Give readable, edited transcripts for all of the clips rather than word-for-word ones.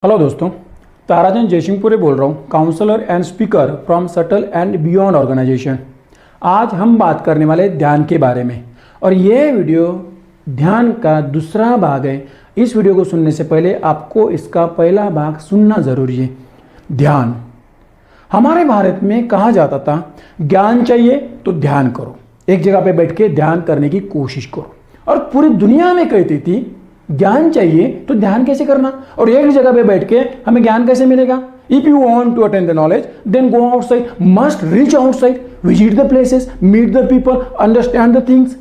Hello दोस्तों, ताराचंद जयसिंहपुरे बोल रहा हूँ, counsellor and speaker from subtle and beyond organisation. आज हम बात करने वाले ध्यान के बारे में और ये वीडियो ध्यान का दूसरा भाग है। इस वीडियो को सुनने से पहले आपको इसका पहला भाग सुनना ज़रूरी है। ध्यान, हमारे भारत में कहा जाता था ज्ञान चाहिए तो ध्यान करो, एक जगह पे बैठ के ध्यान करने की कोशिश करो। और पूरी दुनिया में कहती थी ज्ञान चाहिए तो ध्यान कैसे करना, और एक जगह पे बैठ के हमें ज्ञान कैसे मिलेगा। If you want to attain the knowledge then go outside, must reach outside, visit the places, meet the people, understand the things.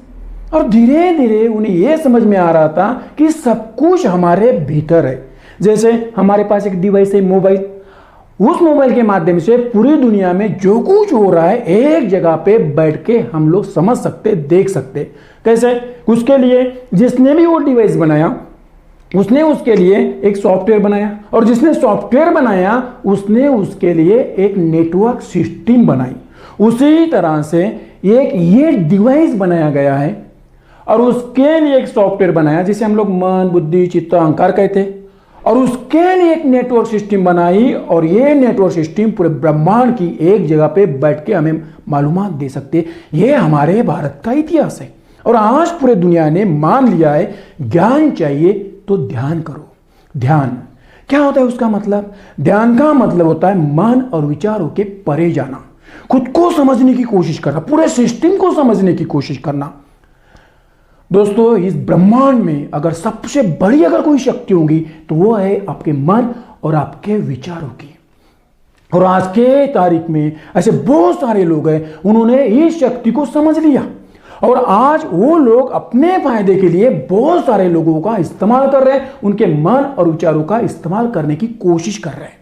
और धीरे धीरे उन्हें यह समझ में आ रहा था कि सब कुछ हमारे भीतर है। जैसे हमारे पास एक डिवाइस है मोबाइल, उस मोबाइल के माध्यम से पूरी दुनिया में जो कुछ हो रहा है एक जगह पे बैठ के हम लोग समझ सकते, देख सकते। कैसे? उसके लिए जिसने भी वो डिवाइस बनाया उसने उसके लिए एक सॉफ्टवेयर बनाया, और जिसने सॉफ्टवेयर बनाया उसने उसके लिए एक नेटवर्क सिस्टम बनाई। उसी तरह से एक ये डिवाइस बनाया गया है और उसके लिए एक सॉफ्टवेयर बनाया जिसे हम लोग मन, बुद्धि, चित्त, अहंकार कहते हैं, और उसके लिए एक नेटवर्क सिस्टम बनाई। और ये नेटवर्क सिस्टम पूरे ब्रह्मांड की एक जगह पे बैठ के हमें मालूमात दे सकते। ये हमारे भारत का इतिहास है और आज पूरे दुनिया ने मान लिया है ज्ञान चाहिए तो ध्यान करो। ध्यान क्या होता है? उसका मतलब, ध्यान का मतलब होता है मन और विचारों के परे जाना, खुद को समझने की कोशिश करना, पूरे सिस्टम को समझने की कोशिश करना। दोस्तों, इस ब्रह्मांड में अगर सबसे बड़ी अगर कोई शक्ति होगी तो वो है आपके मन और आपके विचारों की। और आज के तारीख में ऐसे बहुत सारे लोग हैं, उन्होंने इस शक्ति को समझ लिया और आज वो लोग अपने फायदे के लिए बहुत सारे लोगों का इस्तेमाल कर रहे हैं, उनके मन और विचारों का इस्तेमाल करने की कोशिश कर रहे हैं।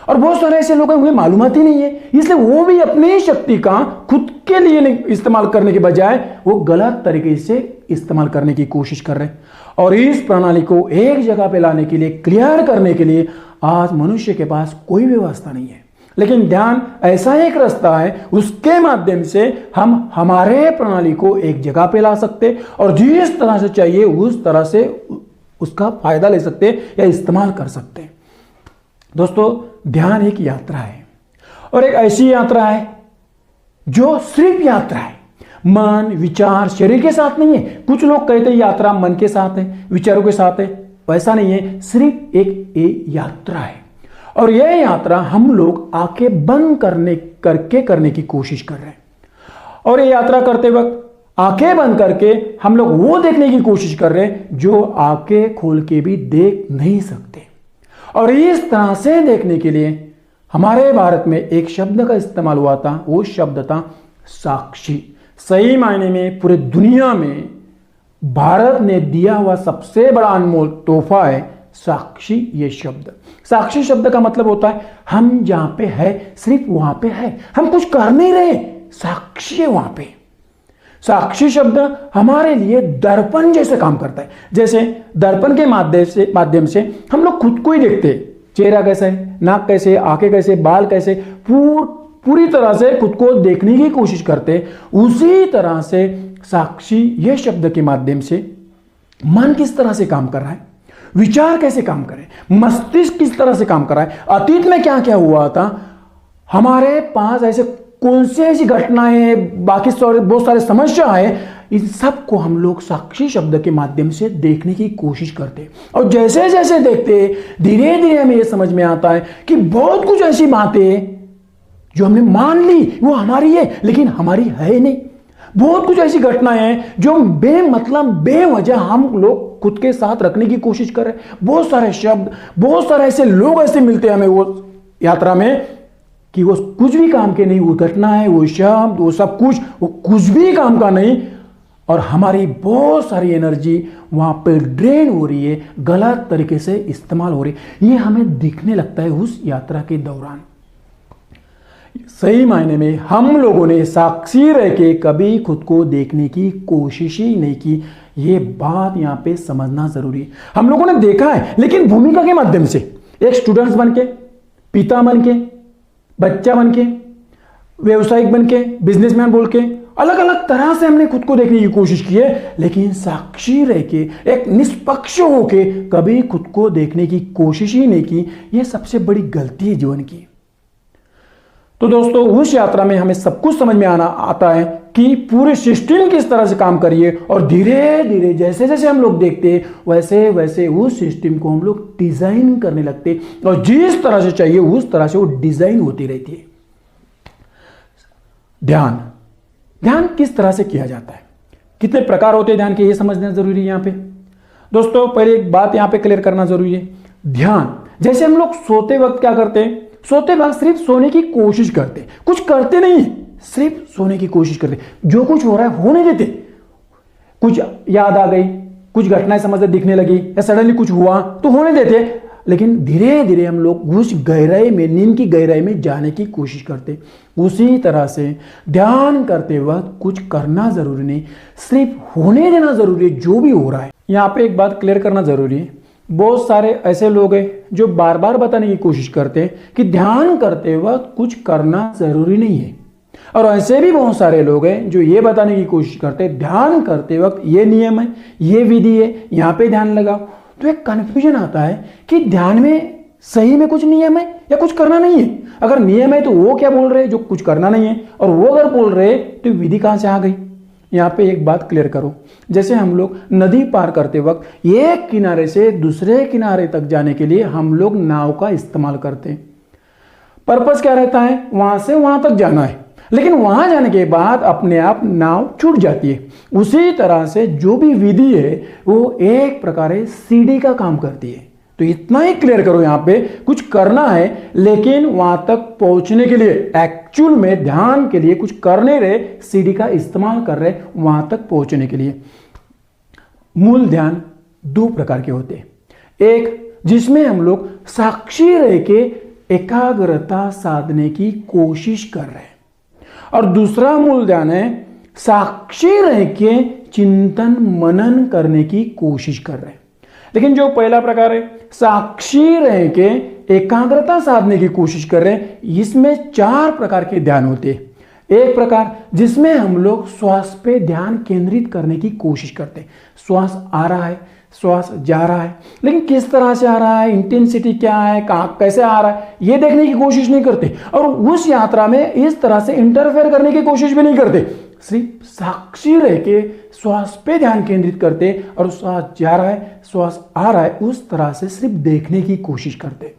और बहुत सारे ऐसे लोग हैं उन्हें मालूमात ही नहीं है, इसलिए वो भी अपनी शक्ति का खुद के लिए इस्तेमाल करने के बजाय वो गलत तरीके से इस्तेमाल करने की कोशिश कर रहे हैं। और इस प्रणाली को एक जगह पे लाने के लिए, क्लियर करने के लिए आज मनुष्य के पास कोई व्यवस्था नहीं है। लेकिन ध्यान ऐसा एक रास्ता है, उसके माध्यम से हम हमारे प्रणाली को एक जगह पे ला सकते और जिस तरह से चाहिए उस तरह से उसका फायदा ले सकते या इस्तेमाल कर सकते। दोस्तों, ध्यान एक यात्रा है और एक ऐसी यात्रा है जो सिर्फ यात्रा है, मन, विचार, शरीर के साथ नहीं है। कुछ लोग कहते हैं यात्रा मन के साथ है, विचारों के साथ है, वैसा नहीं है, सिर्फ एक यात्रा है। और यह यात्रा हम लोग आंखें बंद करने की कोशिश कर रहे हैं। और ये यात्रा करते वक्त आंखें बंद करके हम लोग वो देखने की कोशिश कर रहे हैं जो आंखें खोल के भी देख नहीं सकते। और इस तरह से देखने के लिए हमारे भारत में एक शब्द का इस्तेमाल हुआ था, वो शब्द था साक्षी। सही मायने में पूरे दुनिया में भारत ने दिया हुआ सबसे बड़ा अनमोल तोहफा है साक्षी। ये शब्द, साक्षी शब्द का मतलब होता है हम जहां पे है सिर्फ वहां पे है, हम कुछ कर नहीं रहे, साक्षी है वहां पे। साक्षी शब्द हमारे लिए दर्पण जैसे काम करता है। जैसे दर्पण के माध्यम से हम लोग खुद को ही देखते हैं, चेहरा कैसा है, नाक कैसे, आंखें कैसे, बाल कैसे, पूरी तरह से खुद को देखने की कोशिश करते हैं। उसी तरह से साक्षी ये शब्द के माध्यम से मन किस तरह से काम कर रहा है, विचार कैसे काम कर रहे हैं, मस्तिष्क किस तरह से काम कर रहा है, अतीत में क्या क्या हुआ था, हमारे पास ऐसे कौन सी ऐसी घटनाएं, बाकी बहुत सारे समस्या है, इन सब को हम लोग साक्षी शब्द के माध्यम से देखने की कोशिश करते हैं। और जैसे जैसे देखते धीरे धीरे हमें यह समझ में आता है कि बहुत कुछ ऐसी बातें जो हमने मान ली वो हमारी है लेकिन हमारी है नहीं। बहुत कुछ ऐसी घटनाएं हैं जो बेमतलब, बेवजह हम लोग खुद के साथ रखने की कोशिश कर रहे हैं। बहुत सारे शब्द, बहुत सारे ऐसे लोग ऐसे मिलते हैं हमें वो यात्रा में कि वो कुछ भी काम के नहीं, वो घटना है, वो शब्द, वो सब कुछ, वो कुछ भी काम का नहीं। और हमारी बहुत सारी एनर्जी वहां पे ड्रेन हो रही है, गलत तरीके से इस्तेमाल हो रही है। ये हमें दिखने लगता है उस यात्रा के दौरान। सही मायने में हम लोगों ने साक्षी रह के कभी खुद को देखने की कोशिश ही नहीं की। ये बात यहां पे समझना जरूरी है। हम लोगों ने देखा है लेकिन भूमिका के माध्यम से, एक स्टूडेंट्स बन के, पिता बन के, बच्चा बन के, व्यवसायिक बन के, बिजनेसमैन बोल के, अलग अलग तरह से हमने खुद को देखने की कोशिश की है, लेकिन साक्षी रह के, एक निष्पक्ष होके कभी खुद को देखने की कोशिश ही नहीं की। यह सबसे बड़ी गलती है जीवन की। तो दोस्तों, उस यात्रा में हमें सब कुछ समझ में आता है कि पूरे सिस्टम किस तरह से काम करिए, और धीरे धीरे जैसे जैसे हम लोग देखते हैं वैसे वैसे उस सिस्टम को हम लोग डिजाइन करने लगते, और जिस तरह से चाहिए उस तरह से वो डिजाइन होती रहती है। ध्यान किस तरह से किया जाता है, कितने प्रकार होते हैं ध्यान के, ये समझना जरूरी है। यहां पे दोस्तों पहले एक बात यहां पे क्लियर करना जरूरी है। ध्यान, जैसे हम लोग सोते वक्त क्या करते हैं, सोते वक्त सिर्फ सोने की कोशिश करते, कुछ करते नहीं, सिर्फ सोने की कोशिश करते, जो कुछ हो रहा है होने देते। कुछ याद आ गई, कुछ घटनाएं समझ दिखने लगी, या सडनली कुछ हुआ तो होने देते, लेकिन धीरे धीरे हम लोग उस गहराई में, नींद की गहराई में जाने की कोशिश करते। उसी तरह से ध्यान करते वक्त कुछ करना जरूरी नहीं, सिर्फ होने देना जरूरी है जो भी हो रहा है। यहां पे एक बात क्लियर करना जरूरी है। बहुत सारे ऐसे लोग हैं जो बार बार बताने की कोशिश करते हैं कि ध्यान करते वक्त कुछ करना जरूरी नहीं है, और ऐसे भी बहुत सारे लोग हैं जो ये बताने की कोशिश करते हैं ध्यान करते वक्त ये नियम है, ये विधि है, यहां पे ध्यान लगाओ। तो एक कंफ्यूजन आता है कि ध्यान में सही में कुछ नियम है या कुछ करना नहीं है। अगर नियम है तो वो क्या बोल रहे हैं जो कुछ करना नहीं है, और वो अगर बोल रहे तो विधि कहां से आ गई। यहां पे एक बात क्लियर करो, जैसे हम लोग नदी पार करते वक्त एक किनारे से दूसरे किनारे तक जाने के लिए हम लोग नाव का इस्तेमाल करते हैं। पर्पस क्या रहता है, वहां से वहां तक जाना है, लेकिन वहां जाने के बाद अपने आप नाव छूट जाती है। उसी तरह से जो भी विधि है वो एक प्रकार सीढ़ी का काम करती है। तो इतना ही क्लियर करो, यहां पे कुछ करना है, लेकिन वहां तक पहुंचने के लिए एक्चुअल में ध्यान के लिए कुछ करने रहे, सीढ़ी का इस्तेमाल कर रहे वहां तक पहुंचने के लिए। मूल ध्यान दो प्रकार के होते हैं, एक जिसमें हम लोग साक्षी रह के एकाग्रता साधने की कोशिश कर रहे हैं, और दूसरा मूल ध्यान है साक्षी रह के चिंतन मनन करने की कोशिश कर रहे हैं। लेकिन जो पहला प्रकार है साक्षी रह के एकाग्रता साधने की कोशिश कर रहे हैं, इसमें 4 प्रकार के ध्यान होते हैं। एक प्रकार जिसमें हम लोग श्वास पे ध्यान केंद्रित करने की कोशिश करते हैं। श्वास आ रहा है, श्वास जा रहा है, लेकिन किस तरह से आ रहा है, इंटेंसिटी क्या है, कहाँ कैसे आ रहा है, ये देखने की कोशिश नहीं करते, और उस यात्रा में इस तरह से इंटरफेयर करने की कोशिश भी नहीं करते। सिर्फ साक्षी रह के श्वास पे ध्यान केंद्रित करते, और श्वास जा रहा है, श्वास आ रहा है, उस तरह से सिर्फ देखने की कोशिश करते।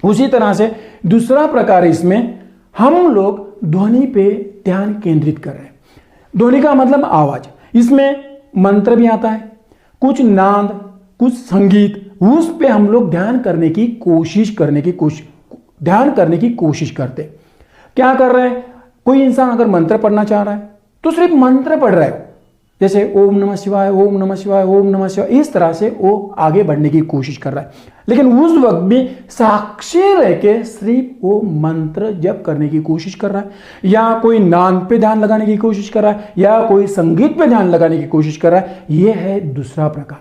उसी तरह से दूसरा प्रकार इसमें हम लोग ध्वनि पे ध्यान केंद्रित कर रहे हैं। ध्वनि का मतलब आवाज, इसमें मंत्र भी आता है, कुछ नाद, कुछ संगीत, उस पे हम लोग ध्यान करने की कोशिश करते। क्या कर रहे हैं, कोई इंसान अगर मंत्र पढ़ना चाह रहा है तो सिर्फ मंत्र पढ़ रहा है, जैसे ओम नमः शिवाय, ओम नमः शिवाय, ओम नमः शिवाय, इस तरह से वो आगे बढ़ने की कोशिश कर रहा है। लेकिन उस वक्त भी साक्षी रह के सिर्फ वो मंत्र जप करने की कोशिश कर रहा है, या कोई नाद पे ध्यान लगाने की कोशिश कर रहा है, या कोई संगीत पे ध्यान लगाने की कोशिश कर रहा है। यह है दूसरा प्रकार।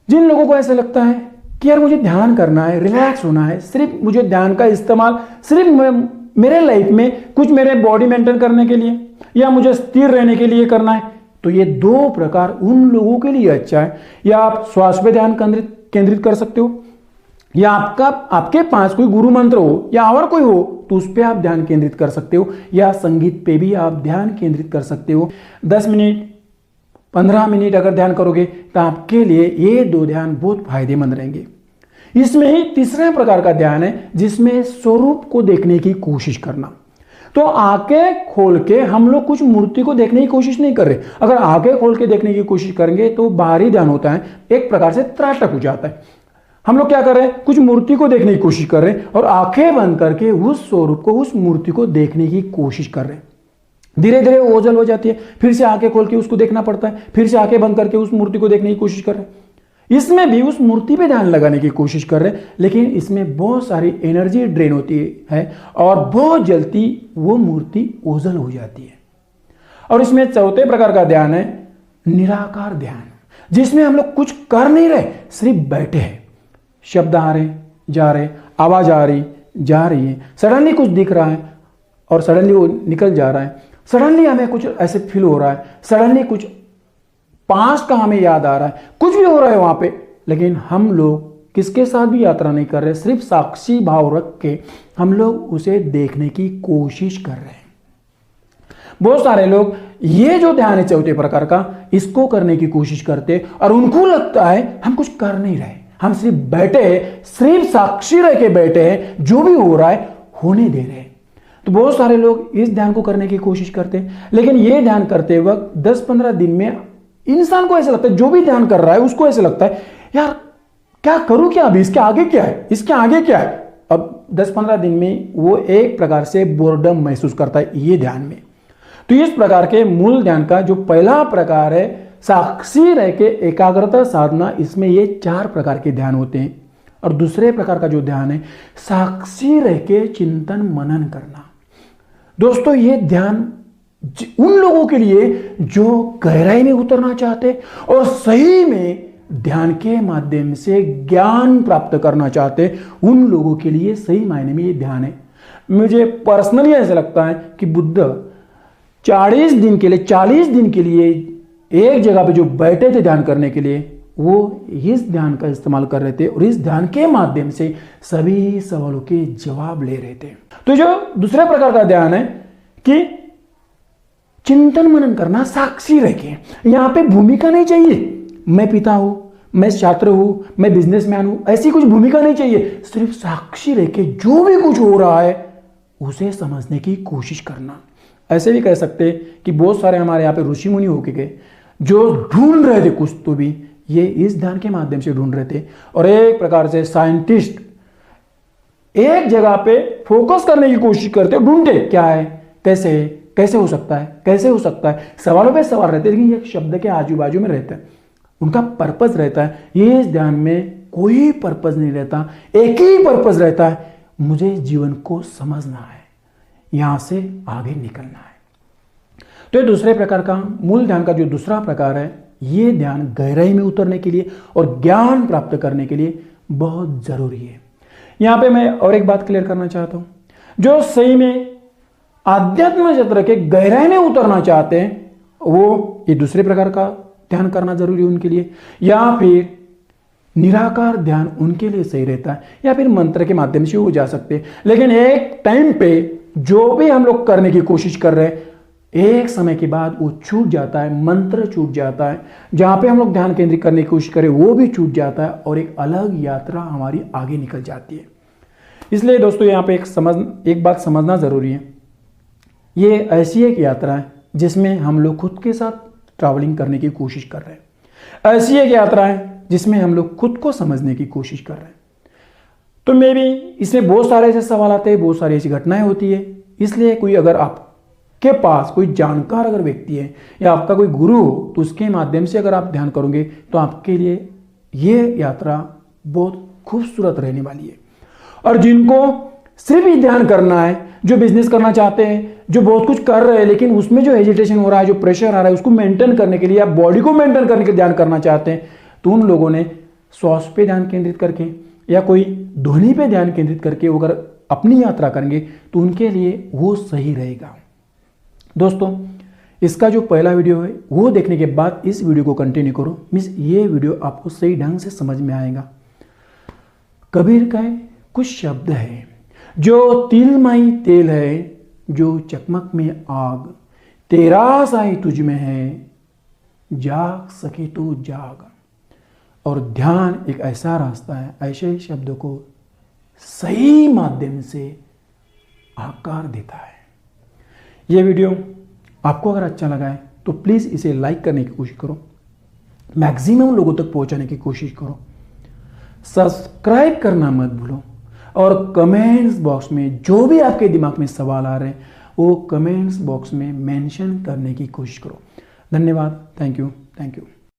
जिन लोगों को ऐसा लगता है कि यार मुझे ध्यान करना है, रिलैक्स होना है, सिर्फ मुझे ध्यान का इस्तेमाल सिर्फ मेरे लाइफ में कुछ मेरे बॉडी मेंटेन करने के लिए या मुझे स्थिर रहने के लिए करना है, तो ये 2 प्रकार उन लोगों के लिए अच्छा है। या आप श्वास पे ध्यान केंद्रित कर सकते हो, या आपके पास कोई गुरु मंत्र हो या और कोई हो तो उस पर आप ध्यान केंद्रित कर सकते हो, या संगीत पे भी आप ध्यान केंद्रित कर सकते हो। 10 मिनट 15 मिनट अगर ध्यान करोगे तो आपके लिए ये 2 ध्यान बहुत फायदेमंद रहेंगे। इसमें ही तीसरा प्रकार का ध्यान है जिसमें स्वरूप को देखने की कोशिश करना। तो आंखें खोल के हम लोग कुछ मूर्ति को देखने की कोशिश नहीं कर रहे। अगर आंखें खोल के देखने की कोशिश करेंगे तो बाहरी ध्यान होता है, एक प्रकार से त्राटक हो जाता है। हम लोग क्या कर रहे हैं, कुछ मूर्ति को देखने की कोशिश कर रहे हैं और आंखें बंद करके उस स्वरूप को, उस मूर्ति को देखने की कोशिश कर रहे हैं। धीरे धीरे ओझल हो जाती है, फिर से आंखें खोल के उसको देखना पड़ता है, फिर से आंखें बंद करके उस मूर्ति को देखने की कोशिश कर रहे हैं। इसमें भी उस मूर्ति पे ध्यान लगाने की कोशिश कर रहे हैं, लेकिन इसमें बहुत सारी एनर्जी ड्रेन होती है और बहुत जल्दी वो मूर्ति ओझल हो जाती है। और इसमें चौथे प्रकार का ध्यान है निराकार ध्यान, जिसमें हम लोग कुछ कर नहीं रहे, सिर्फ बैठे हैं। शब्द आ रहे जा रहे, आवाज आ रही जा रही है, सडनली कुछ दिख रहा है और सडनली वो निकल जा रहा है, सडनली हमें कुछ ऐसे फील हो रहा है, सडनली कुछ पास्ट का हमें याद आ रहा है, कुछ भी हो रहा है वहां पे, लेकिन हम लोग किसके साथ भी यात्रा नहीं कर रहे, सिर्फ साक्षी भाव रख के हम लोग उसे देखने की कोशिश कर रहे हैं। बहुत सारे लोग ये जो ध्यान है चौथे प्रकार का, इसको करने की कोशिश करते और उनको लगता है हम कुछ कर नहीं रहे, हम सिर्फ बैठे, सिर्फ साक्षी रह के बैठे हैं, जो भी हो रहा है होने दे रहे हैं। तो बहुत सारे लोग इस ध्यान को करने की कोशिश करते हैं, लेकिन ये ध्यान करते वक्त 10-15 दिन में इंसान को ऐसा लगता है, जो भी ध्यान कर रहा है उसको ऐसा लगता है यार क्या करूं, क्या अभी इसके आगे क्या है, इसके आगे क्या है। अब 10-15 दिन में वो एक प्रकार से बोर्डम महसूस करता है ये ध्यान में। तो इस प्रकार के मूल ध्यान का जो पहला प्रकार है साक्षी रह के एकाग्रता साधना, इसमें ये 4 प्रकार के ध्यान होते हैं। और दूसरे प्रकार का जो ध्यान है साक्षी रह के चिंतन मनन करना। दोस्तों ये ध्यान उन लोगों के लिए जो गहराई में उतरना चाहते और सही में ध्यान के माध्यम से ज्ञान प्राप्त करना चाहते, उन लोगों के लिए सही मायने में ये ध्यान है। मुझे पर्सनली ऐसा लगता है कि बुद्ध 40 दिन के लिए एक जगह पे जो बैठे थे ध्यान करने के लिए, वो इस ध्यान का इस्तेमाल कर रहे थे और इस ध्यान के माध्यम से सभी सवालों के जवाब ले रहे थे। तो जो दूसरे प्रकार का ध्यान है कि चिंतन मनन करना साक्षी रह के, यहां पे भूमिका नहीं चाहिए, मैं पिता हूं, मैं छात्र हूं, मैं बिजनेसमैन हूं, ऐसी कुछ भूमिका नहीं चाहिए। सिर्फ साक्षी रह के जो भी कुछ हो रहा है उसे समझने की कोशिश करना। ऐसे भी कह सकते कि बहुत सारे हमारे यहाँ पे ऋषि मुनि होके गए जो ढूंढ रहे थे कुछ, तो भी ये इस ध्यान के माध्यम से ढूंढ रहे थे। और एक प्रकार से साइंटिस्ट एक जगह पे फोकस करने की कोशिश करते, ढूंढते क्या है, कैसे हो सकता है, कैसे हो सकता है, सवालों पे सवाल रहते, लेकिन ये शब्द के आजू बाजू में रहता है, उनका पर्पस रहता है। ये इस ध्यान में कोई पर्पस नहीं रहता, एक ही पर्पस रहता है, मुझे जीवन को समझना है, यहां से आगे निकलना है। तो ये दूसरे प्रकार का मूल ध्यान का जो दूसरा प्रकार है, ये ध्यान गहराई में उतरने के लिए और ज्ञान प्राप्त करने के लिए बहुत जरूरी है। यहां पे मैं और एक बात क्लियर करना चाहता हूं, जो सही में आध्यात्म क्षेत्र के गहराई में उतरना चाहते हैं, वो ये दूसरे प्रकार का ध्यान करना जरूरी है उनके लिए, या फिर निराकार ध्यान उनके लिए सही रहता है, या फिर मंत्र के माध्यम से हो जा सकते हैं। लेकिन एक टाइम पे जो भी हम लोग करने की कोशिश कर रहे हैं, एक समय के बाद वो छूट जाता है, मंत्र छूट जाता है, जहां पे हम लोग ध्यान केंद्रित करने की कोशिश करें वो भी छूट जाता है और एक अलग यात्रा हमारी आगे निकल जाती है। इसलिए दोस्तों यहाँ पे एक बात समझना जरूरी है, ये ऐसी एक यात्रा है जिसमें हम लोग खुद के साथ ट्रैवलिंग करने की कोशिश कर रहे हैं, ऐसी एक यात्रा है जिसमें हम लोग खुद को समझने की कोशिश कर रहे हैं। तो मे भी इसमें बहुत सारे ऐसे सवाल आते हैं, बहुत सारी ऐसी घटनाएं होती है। इसलिए कोई अगर आपके पास कोई जानकार अगर व्यक्ति है या आपका कोई गुरु हो, तो उसके माध्यम से अगर आप ध्यान करोगे तो आपके लिए ये यात्रा बहुत खूबसूरत रहने वाली है। और जिनको सिर्फ ही ध्यान करना है, जो बिजनेस करना चाहते हैं, जो बहुत कुछ कर रहे हैं लेकिन उसमें जो हेजिटेशन हो रहा है, जो प्रेशर आ रहा है, उसको मेंटेन करने के लिए या बॉडी को मेंटेन करने के लिए ध्यान करना चाहते हैं, तो उन लोगों ने श्वास पे ध्यान केंद्रित करके या कोई ध्वनि पे ध्यान केंद्रित करके अगर अपनी यात्रा करेंगे तो उनके लिए वो सही रहेगा। दोस्तों इसका जो पहला वीडियो है वो देखने के बाद इस वीडियो को कंटिन्यू करो, मीन्स ये वीडियो आपको सही ढंग से समझ में आएगा। कबीर का कुछ शब्द है, जो तिल माई तेल है, जो चकमक में आग, तेरा साई तुझ में है, जाग सके तो जाग। और ध्यान एक ऐसा रास्ता है, ऐसे शब्दों को सही माध्यम से आकार देता है। यह वीडियो आपको अगर अच्छा लगा है तो प्लीज़ इसे लाइक करने की कोशिश करो, मैक्सिमम लोगों तक पहुंचाने की कोशिश करो, सब्सक्राइब करना मत भूलो, और कमेंट्स बॉक्स में जो भी आपके दिमाग में सवाल आ रहे हैं वो कमेंट्स बॉक्स में मेंशन करने की कोशिश करो। धन्यवाद, थैंक यू।